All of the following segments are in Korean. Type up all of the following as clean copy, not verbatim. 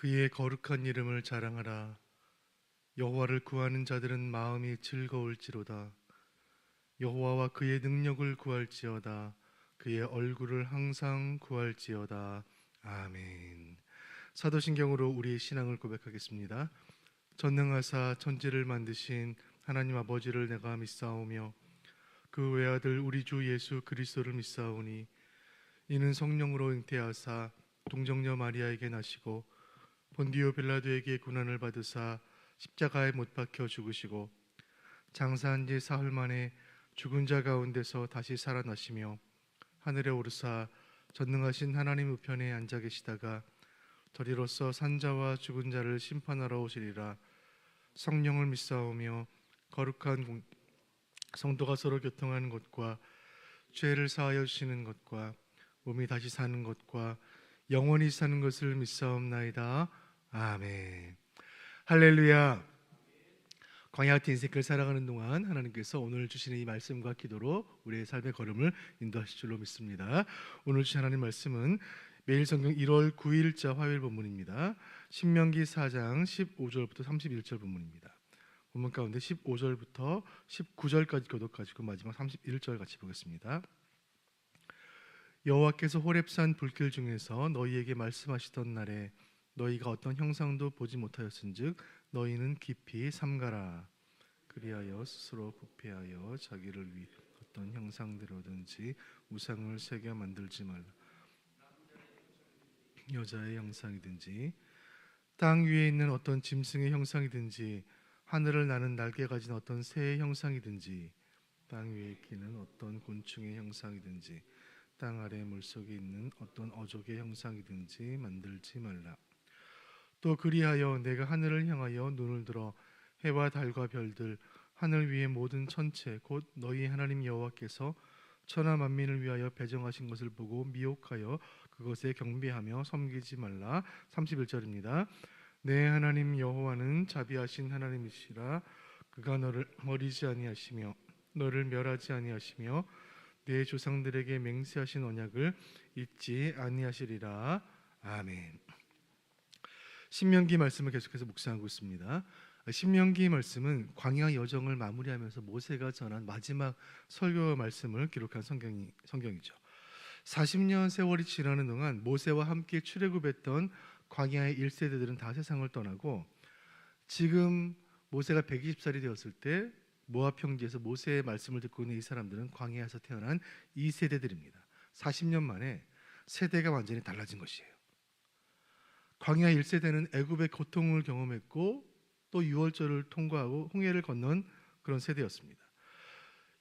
그의 거룩한 이름을 자랑하라. 여호와를 구하는 자들은 마음이 즐거울지로다. 여호와와 그의 능력을 구할지어다. 그의 얼굴을 항상 구할지어다. 아멘. 사도신경으로 우리의 신앙을 고백하겠습니다. 전능하사 천지를 만드신 하나님 아버지를 내가 믿사오며 그 외아들 우리 주 예수 그리스도를 믿사오니 이는 성령으로 잉태하사 동정녀 마리아에게 나시고 본디오 빌라도에게 고난을 받으사 십자가에 못 박혀 죽으시고 장사한 지 사흘 만에 죽은 자 가운데서 다시 살아나시며 하늘에 오르사 전능하신 하나님 우편에 앉아 계시다가 저리로서 산자와 죽은 자를 심판하러 오시리라. 성령을 믿사오며 거룩한 성도가 서로 교통하는 것과 죄를 사하여 주시는 것과 몸이 다시 사는 것과 영원히 사는 것을 믿사옵나이다. 아멘. 할렐루야. 광야 같은 인생을 살아가는 동안 하나님께서 오늘 주시는 이 말씀과 기도로 우리의 삶의 걸음을 인도하실 줄로 믿습니다. 오늘 주신 하나님 말씀은 매일 성경 1월 9일자 화요일 본문입니다. 신명기 4장 15절부터 31절 본문입니다. 본문 가운데 15절부터 19절까지 교독 가지고 마지막 31절 같이 보겠습니다. 여호와께서 호렙산 불길 중에서 너희에게 말씀하시던 날에 너희가 어떤 형상도 보지 못하였은즉 너희는 깊이 삼가라. 그리하여 스스로 부패하여 자기를 위해 어떤 형상대로든지 우상을 새겨 만들지 말라. 여자의 형상이든지 땅 위에 있는 어떤 짐승의 형상이든지 하늘을 나는 날개 가진 어떤 새의 형상이든지 땅 위에 기는 어떤 곤충의 형상이든지 땅 아래 물속에 있는 어떤 어족의 형상이든지 만들지 말라. 또 그리하여 내가 하늘을 향하여 눈을 들어 해와 달과 별들 하늘 위의 모든 천체 곧 너희 하나님 여호와께서 천하 만민을 위하여 배정하신 것을 보고 미혹하여 그것에 경배하며 섬기지 말라. 31절입니다. 내 하나님 여호와는 자비하신 하나님이시라. 그가 너를 버리지 아니하시며 너를 멸하지 아니하시며 내 조상들에게 맹세하신 언약을 잊지 아니하시리라. 아멘. 신명기 말씀을 계속해서 묵상하고 있습니다. 신명기 말씀은 광야 여정을 마무리하면서 모세가 전한 마지막 설교 말씀을 기록한 성경이죠. 40년 세월이 지나는 동안 모세와 함께 출애굽했던 광야의 1세대들은 다 세상을 떠나고 지금 모세가 120살이 되었을 때 모압 평지에서 모세의 말씀을 듣고 있는 이 사람들은 광야에서 태어난 2세대들입니다. 40년 만에 세대가 완전히 달라진 것이에요. 광야 1세대는 애굽의 고통을 경험했고 또 유월절을 통과하고 홍해를 건넌 그런 세대였습니다.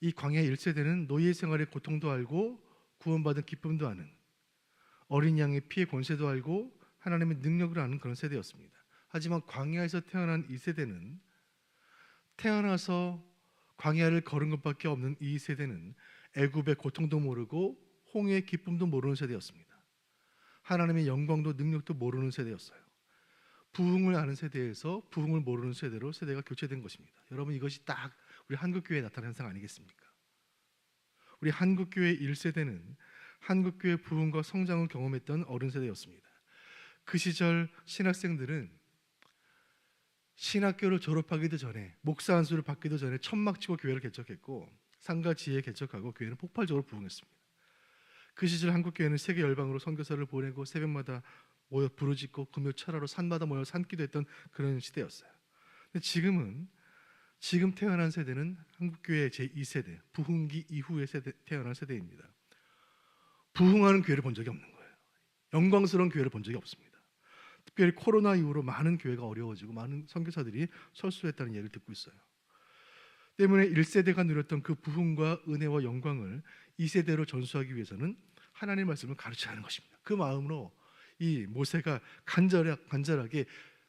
이 광야 1세대는 노예 생활의 고통도 알고 구원받은 기쁨도 아는, 어린 양의 피의 권세도 알고 하나님의 능력을 아는 그런 세대였습니다. 하지만 광야에서 태어난 이 세대는 태어나서 광야를 걸은 것밖에 없는 이 세대는 애굽의 고통도 모르고 홍해의 기쁨도 모르는 세대였습니다. 하나님의 영광도 능력도 모르는 세대였어요. 부흥을 아는 세대에서 부흥을 모르는 세대로 세대가 교체된 것입니다. 여러분, 이것이 딱 우리 한국교회에 나타나는 현상 아니겠습니까? 우리 한국교회 1세대는 한국교회 부흥과 성장을 경험했던 어른 세대였습니다. 그 시절 신학생들은 신학교를 졸업하기도 전에, 목사 안수를 받기도 전에 천막 치고 교회를 개척했고 상가 지혜 개척하고 교회는 폭발적으로 부흥했습니다. 그 시절 한국교회는 세계 열방으로 선교사를 보내고 새벽마다 모여 부르짖고 금요 철야로 산마다 모여 산기도했던 그런 시대였어요. 근데 지금 태어난 세대는 한국교회 제2세대, 부흥기 이후의 태어난 세대입니다. 부흥하는 교회를 본 적이 없는 거예요. 영광스러운 교회를 본 적이 없습니다. 특별히 코로나 이후로 많은 교회가 어려워지고 많은 선교사들이 철수했다는 얘기를 듣고 있어요. 때문에 1세대가 누렸던 그 부흥과 은혜와 영광을 2세대로 전수하기 위해서는 하나님의 말씀을 가르쳐야 하는 것입니다. 그 마음으로 이 모세가 간절하게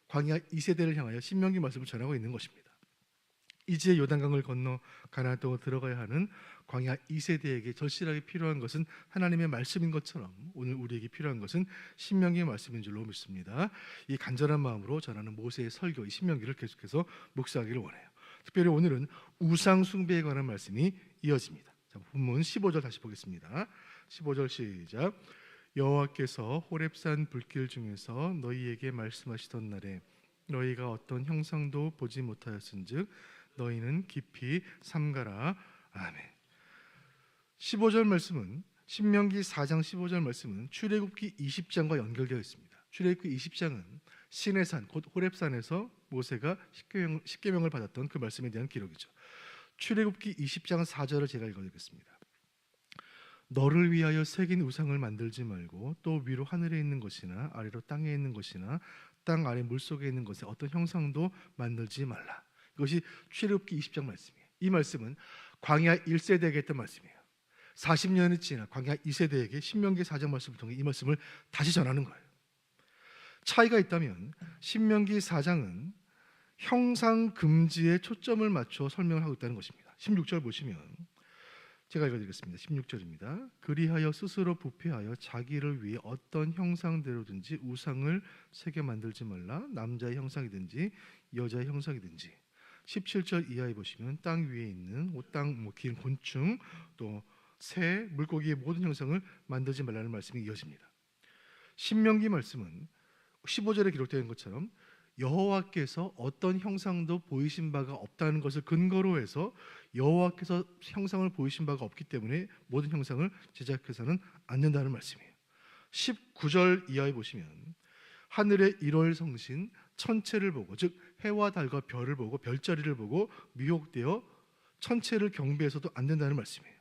광야 2세대를 향하여 신명기 말씀을 전하고 있는 것입니다. 이제 요단강을 건너 가나안 땅으로 들어가야 하는 광야 2세대에게 절실하게 필요한 것은 하나님의 말씀인 것처럼 오늘 우리에게 필요한 것은 신명기의 말씀인 줄로 믿습니다. 이 간절한 마음으로 전하는 모세의 설교, 이 신명기를 계속해서 묵상하기를 원해요. 특별히 오늘은 우상 숭배에 관한 말씀이 이어집니다. 자, 본문 15절 다시 보겠습니다. 15절 시작. 여호와께서 호렙산 불길 중에서 너희에게 말씀하시던 날에 너희가 어떤 형상도 보지 못하였은즉 너희는 깊이 삼가라. 아멘. 15절 말씀은 신명기 4장 15절 말씀은 출애굽기 20장과 연결되어 있습니다. 출애굽기 20장은 시내산 곧 호렙산에서 모세가 십계명을 받았던 그 말씀에 대한 기록이죠. 출애굽기 20장 4절을 제가 읽어드리겠습니다. 너를 위하여 새긴 우상을 만들지 말고 또 위로 하늘에 있는 것이나 아래로 땅에 있는 것이나 땅 아래 물속에 있는 것에 어떤 형상도 만들지 말라. 이것이 출애굽기 20장 말씀이에요. 이 말씀은 광야 1세대에게 했던 말씀이에요. 40년이 지나 광야 2세대에게 신명기 4장 말씀을 통해 이 말씀을 다시 전하는 거예요. 차이가 있다면 신명기 4장은 형상 금지에 초점을 맞춰 설명을 하고 있다는 것입니다. 16절 보시면 제가 읽어드리겠습니다. 16절입니다. 그리하여 스스로 부패하여 자기를 위해 어떤 형상대로든지 우상을 새겨 만들지 말라. 남자의 형상이든지 여자의 형상이든지. 17절 이하에 보시면 땅 위에 있는 땅 긴 곤충 또 새, 물고기의 모든 형상을 만들지 말라는 말씀이 이어집니다. 신명기 말씀은 15절에 기록되어 있는 것처럼 여호와께서 어떤 형상도 보이신 바가 없다는 것을 근거로 해서 여호와께서 형상을 보이신 바가 없기 때문에 모든 형상을 제작해서는 안 된다는 말씀이에요. 19절 이하에 보시면 하늘의 1월 성신 천체를 보고 즉 해와 달과 별을 보고 별자리를 보고 미혹되어 천체를 경배해서도 안 된다는 말씀이에요.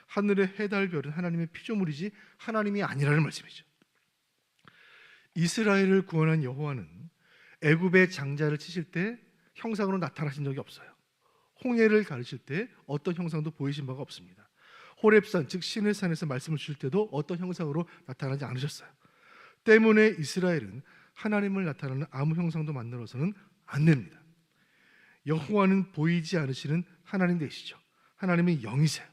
하늘의 해, 달, 별은 하나님의 피조물이지 하나님이 아니라는 말씀이죠. 이스라엘을 구원한 여호와는 애굽의 장자를 치실 때 형상으로 나타나신 적이 없어요. 홍해를 가르칠 때 어떤 형상도 보이신 바가 없습니다. 호렙산 즉 시내산에서 말씀을 주실 때도 어떤 형상으로 나타나지 않으셨어요. 때문에 이스라엘은 하나님을 나타나는 아무 형상도 만들어서는 안 됩니다. 여호와는 보이지 않으시는 하나님 되시죠. 하나님은 영이세요.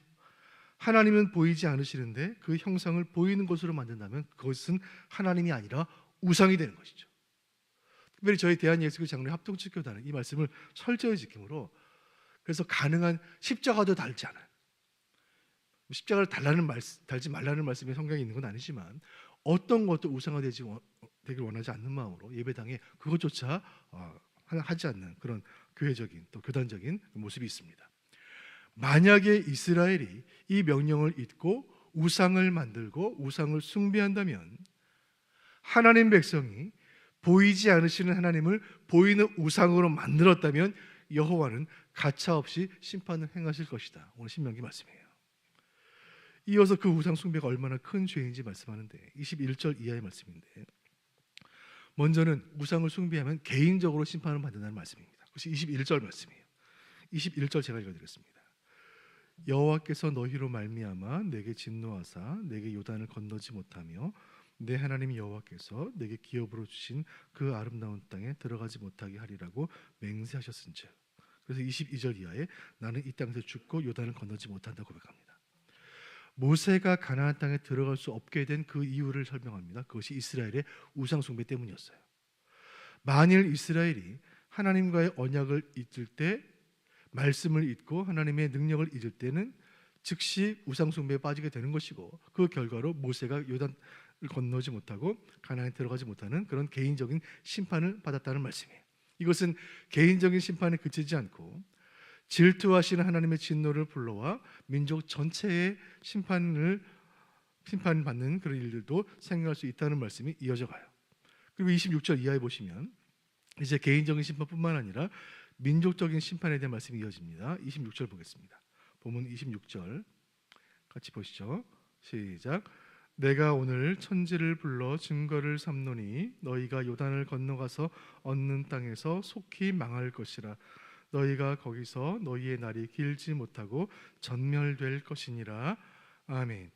하나님은 보이지 않으시는데 그 형상을 보이는 것으로 만든다면 그것은 하나님이 아니라 우상이 되는 것이죠. 특별히 저희 대한예수교 장로의 합동측교단은 이 말씀을 철저히 지킴으로 그래서 가능한 십자가도 달지 않아요. 십자가를 달지 말라는 말씀이 성경에 있는 건 아니지만 어떤 것도 우상화되길 원하지 않는 마음으로 예배당에 그것조차 하지 않는 그런 교회적인 또 교단적인 모습이 있습니다. 만약에 이스라엘이 이 명령을 잊고 우상을 만들고 우상을 숭배한다면 하나님 백성이 보이지 않으시는 하나님을 보이는 우상으로 만들었다면 여호와는 가차없이 심판을 행하실 것이다. 오늘 신명기 말씀이에요. 이어서 그 우상 숭배가 얼마나 큰 죄인지 말씀하는데 21절 이하의 말씀인데 먼저는 우상을 숭배하면 개인적으로 심판을 받는다는 말씀입니다. 그것이 21절 말씀이에요. 21절 제가 읽어드리겠습니다. 여호와께서 너희로 말미암아 내게 진노하사 내게 요단을 건너지 못하며 내 하나님 여호와께서 내게 기업으로 주신 그 아름다운 땅에 들어가지 못하게 하리라고 맹세하셨은즉. 그래서 22절 이하에 나는 이 땅에서 죽고 요단을 건너지 못한다고 고백합니다. 모세가 가나안 땅에 들어갈 수 없게 된 그 이유를 설명합니다. 그것이 이스라엘의 우상 숭배 때문이었어요. 만일 이스라엘이 하나님과의 언약을 잊을 때 말씀을 잊고 하나님의 능력을 잊을 때는 즉시 우상 숭배에 빠지게 되는 것이고 그 결과로 모세가 요단을 건너지 못하고 가나안에 들어가지 못하는 그런 개인적인 심판을 받았다는 말씀이에요. 이것은 개인적인 심판에 그치지 않고 질투하시는 하나님의 진노를 불러와 민족 전체의 심판받는 그런 일들도 생각할 수 있다는 말씀이 이어져 가요. 그리고 26절 이하에 보시면 이제 개인적인 심판뿐만 아니라 민족적인 심판에 대한 말씀이 이어집니다. 26절 보겠습니다. 본문 26절 같이 보시죠. 시작. 내가 오늘 천지를 불러 증거를 삼노니 너희가 요단을 건너가서 얻는 땅에서 속히 망할 것이라. 너희가 거기서 너희의 날이 길지 못하고 전멸될 것이니라. 아멘.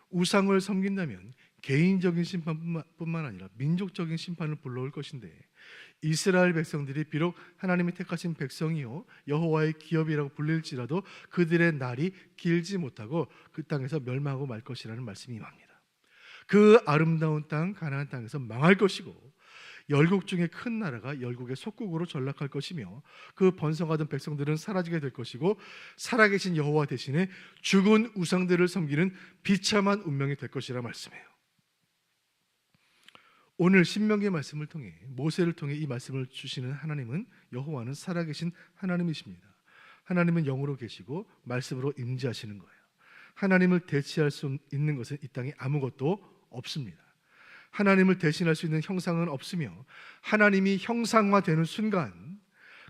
우상을 섬긴다면 개인적인 심판뿐만 아니라 민족적인 심판을 불러올 것인데 이스라엘 백성들이 비록 하나님이 택하신 백성이요 여호와의 기업이라고 불릴지라도 그들의 날이 길지 못하고 그 땅에서 멸망하고 말 것이라는 말씀이 임합니다. 그 아름다운 땅 가나안 땅에서 망할 것이고 열국 중에 큰 나라가 열국의 속국으로 전락할 것이며 그 번성하던 백성들은 사라지게 될 것이고 살아계신 여호와 대신에 죽은 우상들을 섬기는 비참한 운명이 될 것이라 말씀해요. 오늘 신명기의 말씀을 통해, 모세를 통해 이 말씀을 주시는 하나님은, 여호와는 살아계신 하나님이십니다. 하나님은 영으로 계시고 말씀으로 임재하시는 거예요. 하나님을 대체할 수 있는 것은 이 땅에 아무것도 없습니다. 하나님을 대신할 수 있는 형상은 없으며, 하나님이 형상화되는 순간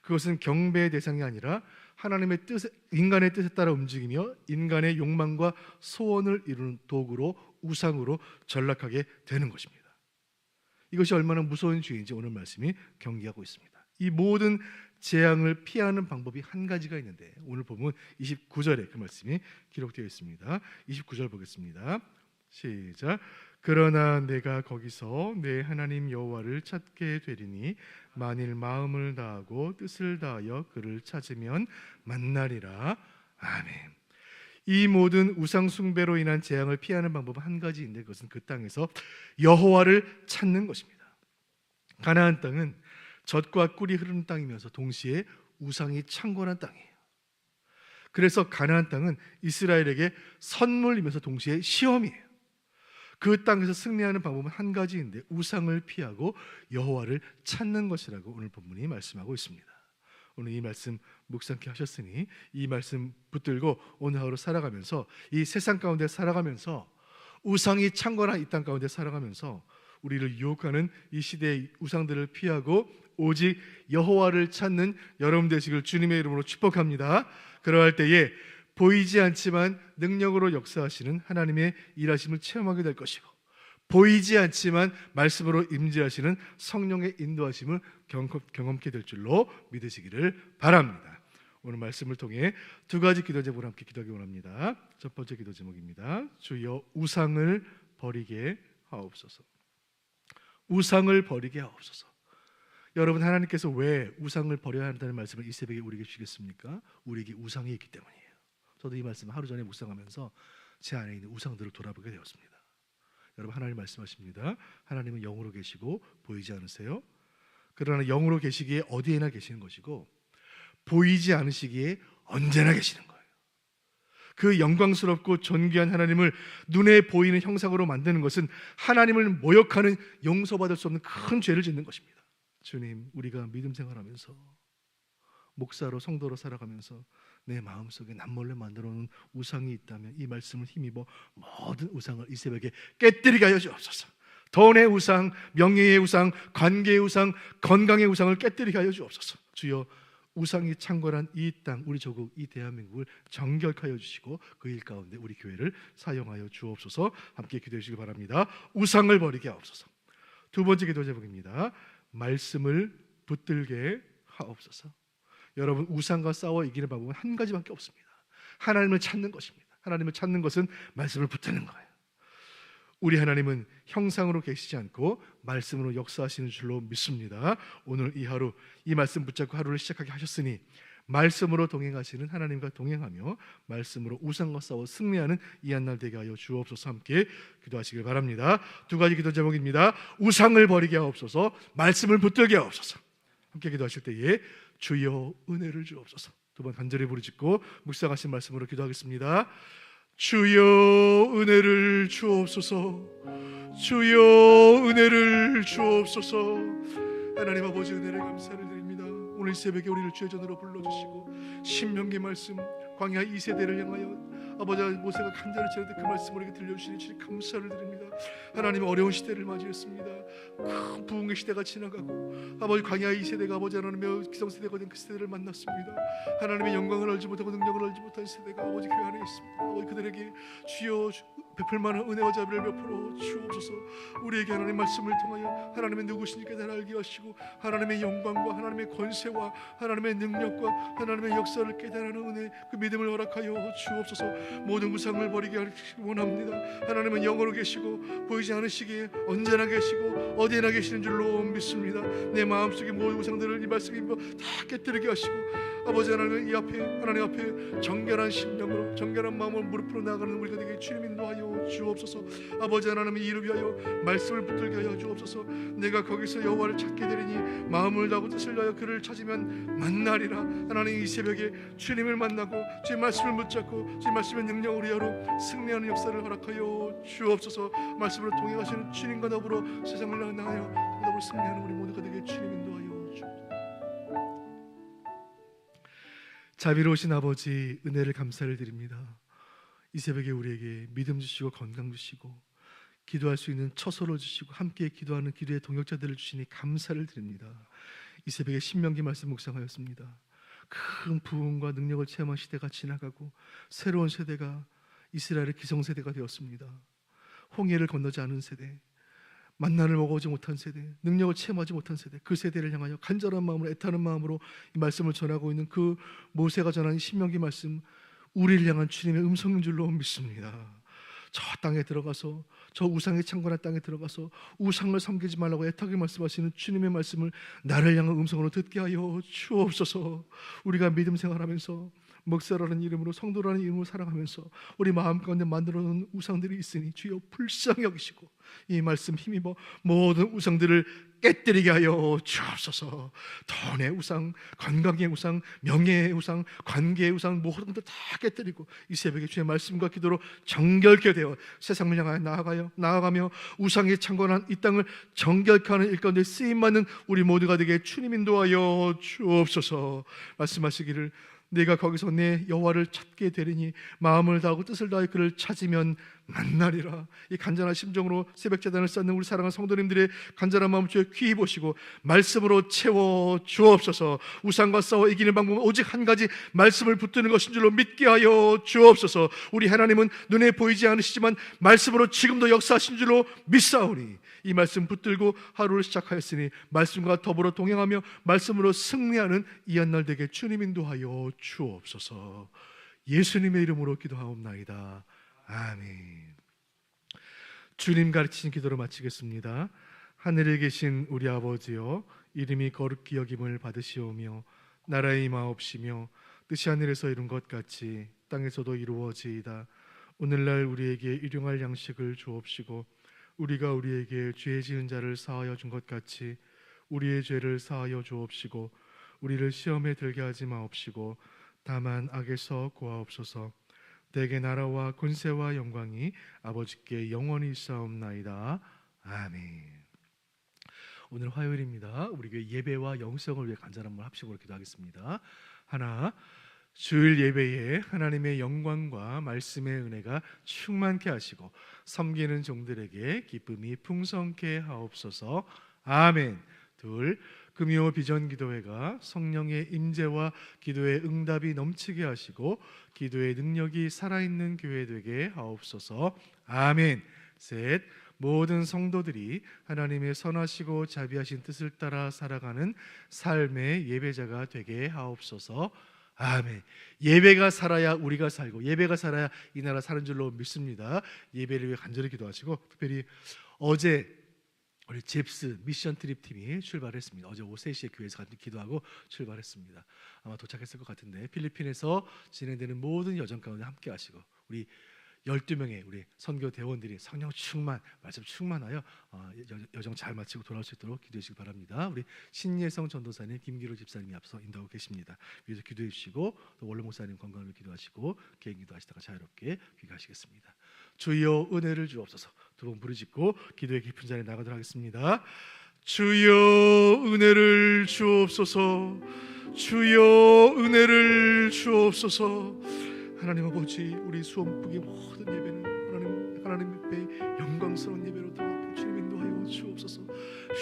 그것은 경배의 대상이 아니라 하나님의 뜻, 인간의 뜻에 따라 움직이며 인간의 욕망과 소원을 이루는 도구로, 우상으로 전락하게 되는 것입니다. 이것이 얼마나 무서운 죄인지 오늘 말씀이 경계하고 있습니다. 이 모든 재앙을 피하는 방법이 한 가지가 있는데, 오늘 보면 29절에 그 말씀이 기록되어 있습니다. 29절 보겠습니다. 시작. 그러나 내가 거기서 내 하나님 여호와를 찾게 되리니 만일 마음을 다하고 뜻을 다하여 그를 찾으면 만나리라. 아멘. 이 모든 우상 숭배로 인한 재앙을 피하는 방법은 한 가지인데, 그것은 그 땅에서 여호와를 찾는 것입니다. 가나안 땅은 젖과 꿀이 흐르는 땅이면서 동시에 우상이 창궐한 땅이에요. 그래서 가나안 땅은 이스라엘에게 선물이면서 동시에 시험이에요. 그 땅에서 승리하는 방법은 한 가지인데, 우상을 피하고 여호와를 찾는 것이라고 오늘 본문이 말씀하고 있습니다. 오늘 이 말씀 묵상케 하셨으니 이 말씀 붙들고 오늘 하루 살아가면서, 이 세상 가운데 살아가면서, 우상이 창궐한 이 땅 가운데 살아가면서 우리를 유혹하는 이 시대의 우상들을 피하고 오직 여호와를 찾는 여러분 되시길 주님의 이름으로 축복합니다. 그러할 때에 보이지 않지만 능력으로 역사하시는 하나님의 일하심을 체험하게 될 것이고, 보이지 않지만 말씀으로 임재하시는 성령의 인도하심을 경험케 될 줄로 믿으시기를 바랍니다. 오늘 말씀을 통해 두 가지 기도 제목을 함께 기도하기 원합니다. 첫 번째 기도 제목입니다. 주여 우상을 버리게 하옵소서. 우상을 버리게 하옵소서. 여러분, 하나님께서 왜 우상을 버려야 한다는 말씀을 이 새벽에 우리에게 주시겠습니까? 우리에게 우상이 있기 때문이에요. 저도 이 말씀을 하루 전에 묵상하면서 제 안에 있는 우상들을 돌아보게 되었습니다. 여러분, 하나님 말씀하십니다. 하나님은 영으로 계시고 보이지 않으세요. 그러나 영으로 계시기에 어디에나 계시는 것이고, 보이지 않으시기에 언제나 계시는 거예요. 그 영광스럽고 존귀한 하나님을 눈에 보이는 형상으로 만드는 것은 하나님을 모욕하는, 용서받을 수 없는 큰 죄를 짓는 것입니다. 주님, 우리가 믿음 생활하면서, 목사로 성도로 살아가면서 내 마음속에 남몰래 만들어 놓은 우상이 있다면 이 말씀을 힘입어 모든 우상을 이 새벽에 깨뜨리게 하여 주옵소서. 돈의 우상, 명예의 우상, 관계의 우상, 건강의 우상을 깨뜨리게 하여 주옵소서. 주여, 우상이 창궐한 이 땅, 우리 조국, 이 대한민국을 정결하여 주시고 그 일 가운데 우리 교회를 사용하여 주옵소서. 함께 기도해 주시기 바랍니다. 우상을 버리게 하옵소서. 두 번째 기도 제목입니다. 말씀을 붙들게 하옵소서. 여러분, 우상과 싸워 이기는 방법은 한 가지밖에 없습니다. 하나님을 찾는 것입니다. 하나님을 찾는 것은 말씀을 붙드는 거예요. 우리 하나님은 형상으로 계시지 않고 말씀으로 역사하시는 줄로 믿습니다. 오늘 이 하루 이 말씀 붙잡고 하루를 시작하게 하셨으니 말씀으로 동행하시는 하나님과 동행하며 말씀으로 우상과 싸워 승리하는 이 한 날 되게 하여 주옵소서. 함께 기도하시길 바랍니다. 두 가지 기도 제목입니다. 우상을 버리게 하옵소서, 말씀을 붙들게 하옵소서. 함께 기도하실 때에 주여 은혜를 주옵소서. 두 번 간절히 부르짖고 묵상하신 말씀으로 기도하겠습니다. 주여 은혜를 주옵소서. 주여 은혜를 주옵소서. 하나님 아버지, 은혜를 감사를 드립니다. 오늘 새벽에 우리를 주의 전으로 불러주시고 신명기 말씀, 광야 2세대를 향하여 아버지 모세가 간절히 전했던 그 말씀 우리에게 들려주시니 주님 감사를 드립니다. 하나님, 어려운 시대를 맞이했습니다. 큰 부흥의 시대가 지나가고 아버지 광야 2세대가 아버지 하나님의 기성세대가 된 그 시대를 만났습니다. 하나님의 영광을 알지 못하고 능력을 알지 못한 세대가 아버지 교회 안에 있습니다. 아버지 그들에게 주여 베풀 만한 은혜와 자비를 베풀어 주옵소서. 우리에게 하나님 말씀을 통하여 하나님의 누구신지 깨달아 알게 하시고 하나님의 영광과 하나님의 권세와 하나님의 능력과 하나님의 역사를 깨달아는 은혜, 그 믿음을 허락하여 주옵소서. 모든 우상을 버리게 하시기 원합니다. 하나님은 영으로 계시고 보이지 않으시기에 언제나 계시고 어디에나 계시는 줄로 믿습니다. 내 마음속에 모든 우상들을 이 말씀이 다 깨뜨리게 하시고 아버지 하나님, 이 앞에 하나님 앞에 정결한 심령으로 정결한 마음으로 무릎으로 나아가는 우리가 되게 주님 인도하여 주옵소서. 아버지 하나님, 이를 위하여 말씀을 붙들게 하여 주옵소서. 내가 거기서 여호와를 찾게 되리니 마음을 다하고 뜻을 다하여 그를 찾으면 만나리라. 하나님, 이 새벽에 주님을 만나고 주의 말씀을 붙잡고 주의 말씀의 능력으로 여로 승리하는 역사를 허락하여 주옵소서. 말씀으로 동행하시는 주님과 더불어 세상을 나아가여 더불어 승리하는 우리 모두가 되게 주님 인도하여 주옵소서. 자비로우신 아버지, 은혜를 감사를 드립니다. 이 새벽에 우리에게 믿음 주시고 건강 주시고 기도할 수 있는 처소를 주시고 함께 기도하는 기도의 동역자들을 주시니 감사를 드립니다. 이 새벽에 신명기 말씀 묵상하였습니다. 큰 부흥과 능력을 체험한 시대가 지나가고 새로운 세대가 이스라엘의 기성세대가 되었습니다. 홍해를 건너지 않은 세대, 만나를 먹어오지 못한 세대, 능력을 체험하지 못한 세대, 그 세대를 향하여 간절한 마음으로 애타는 마음으로 이 말씀을 전하고 있는 그 모세가 전한 신명기 말씀, 우리를 향한 주님의 음성인 줄로 믿습니다. 저 땅에 들어가서, 저 우상의 창건한 땅에 들어가서 우상을 섬기지 말라고 애타게 말씀하시는 주님의 말씀을 나를 향한 음성으로 듣게 하여 주옵소서. 우리가 믿음 생활하면서 목사라는 이름으로, 성도라는 이름으로 살아가면서 우리 마음 가운데 만들어 놓은 우상들이 있으니 주여 불쌍히 여기시고 이 말씀 힘입어 모든 우상들을 깨뜨리게 하여 주옵소서. 돈의 우상, 건강의 우상, 명예의 우상, 관계의 우상 모든 것들 다 깨뜨리고 이 새벽에 주의 말씀과 기도로 정결케 되어 세상을 향하여 나아가며 우상에 창건한 이 땅을 정결케 하는 일 가운데 쓰임받는 우리 모두가 되게 주님 인도하여 주옵소서. 말씀하시기를 내가 거기서 내 여호와를 찾게 되리니 마음을 다하고 뜻을 다하여 그를 찾으면 만나리라. 이 간절한 심정으로 새벽 제단을 쌓는 우리 사랑하는 성도님들의 간절한 마음 주여 귀히 보시고 말씀으로 채워 주옵소서. 우상과 싸워 이기는 방법은 오직 한 가지, 말씀을 붙드는 것인 줄로 믿게 하여 주옵소서. 우리 하나님은 눈에 보이지 않으시지만 말씀으로 지금도 역사하신 줄로 믿사오니 이 말씀 붙들고 하루를 시작하였으니 말씀과 더불어 동행하며 말씀으로 승리하는 이 한 날 되게 주님 인도하여 주옵소서. 예수님의 이름으로 기도하옵나이다. 아멘. 주님 가르치신 기도로 마치겠습니다. 하늘에 계신 우리 아버지여, 이름이 거룩히 여김을 받으시오며 나라의 임하옵시며 뜻이 하늘에서 이룬 것 같이 땅에서도 이루어지이다. 오늘날 우리에게 일용할 양식을 주옵시고 우리가 우리에게 죄 지은 자를 사하여 준 것 같이 우리의 죄를 사하여 주옵시고 우리를 시험에 들게 하지 마옵시고 다만 악에서 구하옵소서. 대개 나라와 권세와 영광이 아버지께 영원히 있사옵나이다. 아멘. 오늘 화요일입니다. 우리 교회 예배와 영성을 위해 간절한 한번 합심으로 기도하겠습니다. 하나, 주일 예배에 하나님의 영광과 말씀의 은혜가 충만케 하시고 섬기는 종들에게 기쁨이 풍성케 하옵소서. 아멘. 둘, 금요 비전 기도회가 성령의 임재와 기도의 응답이 넘치게 하시고 기도의 능력이 살아있는 교회 되게 하옵소서. 아멘. 셋, 모든 성도들이 하나님의 선하시고 자비하신 뜻을 따라 살아가는 삶의 예배자가 되게 하옵소서. 아멘. 예배가 살아야 우리가 살고 예배가 살아야 이 나라 사는 줄로 믿습니다. 예배를 위해 간절히 기도하시고, 특별히 어제 우리 잽스 미션 트립 팀이 출발했습니다. 어제 오후 3시에 교회에서 같이 기도하고 출발했습니다. 아마 도착했을 것 같은데 필리핀에서 진행되는 모든 여정 가운데 함께 하시고 우리 12명의 우리 선교 대원들이 성령 충만, 말씀 충만하여 여정 잘 마치고 돌아올 수 있도록 기도해 주시기 바랍니다. 우리 신예성 전도사님, 김기로 집사님이 앞서 인도하고 계십니다. 위에서 기도해 주시고 또 원로 목사님 건강을 위해 기도하시고 개인 기도하시다가 자유롭게 귀가하시겠습니다. 주여 은혜를 주옵소서. 두 번 부르짖고 기도의 깊은 자리에 나가도록 하겠습니다. 주여 은혜를 주옵소서. 주여 은혜를 주옵소서. 하나님 아버지, 우리 수원북의 모든 예배는 하나님 앞에 영광스러운 예배로 드리고 주님 인도하여 주옵소서.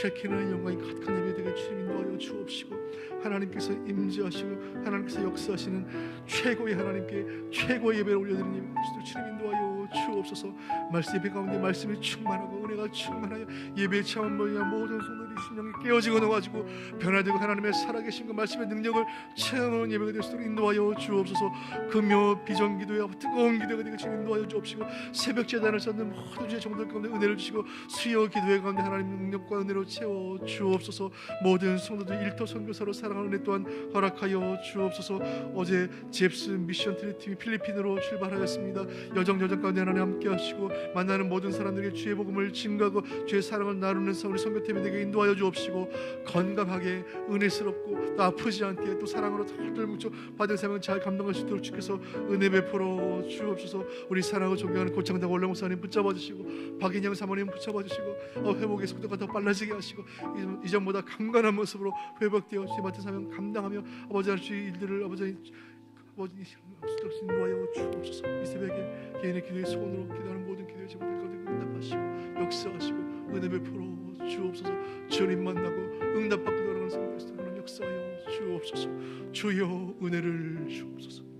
쉐키나의 영광이 가득한 예배 되게 주님 인도하여 주옵시고 하나님께서 임재하시고 하나님께서 역사하시는 최고의 하나님께 최고의 예배를 올려드리는 예배 주님 인도하여 주옵소서. 말씀 예배 가운데 말씀이 충만하고 은혜가 충만하여 예배의 참음을 위한 모든 성도들 심령이 깨어지고 넣어가지고 변화되고 하나님의 살아계신 말씀의 능력을 체험하는 예배가 될 수 있도록 인도하여 주옵소서. 금요 비전기도에 뜨거운 기도가 되게 인도하여 주옵시고, 새벽 제단을 쌓는 모든 주의 종들 가운데 은혜를 주시고, 수요 기도회 가운데 하나님 능력과 은혜로 채워 주옵소서. 모든 성도들 일터 선교사로 사랑하는 은혜 또한 허락하여 주옵소서. 어제 잽스 미션 트리팀이 필리핀으로 출발하였습니다. 여정 가운데 하나님 함께 하시고, 만나는 모든 사람들에게 주의 복음을 증거하고 주의 사랑을 나누는 우리 선교팀이 되게 인도하여 주옵시고, 건강하게 은혜스럽고 또 아프지 않게 또 사랑으로 덜덜 뭉쳐 받은 사명을 잘 감당할 수 있도록 주께서 은혜 베풀어 주옵소서. 우리 사랑하고 존경하는 고창당 원래 목사님 붙잡아 주시고, 박인영 사모님 붙잡아 주시고, 회복의 속도가 더 빨라지게 하시고, 이전보다 강건한 모습으로 회복되어 주의 맡은 사명 감당하며 아버지 하나님 주의 일들을 아버지 인도하여 주옵소서. 이 새벽에 개인의 기도의 소원으로 기도하는 모든 기도의 제목들 가운데 응답하시고 역사하시고 은혜 베풀어 주옵소서. 주님 만나고 응답받고 돌아가는 성도들 하나님 역사하여 주옵소서. 주여 은혜를 주옵소서.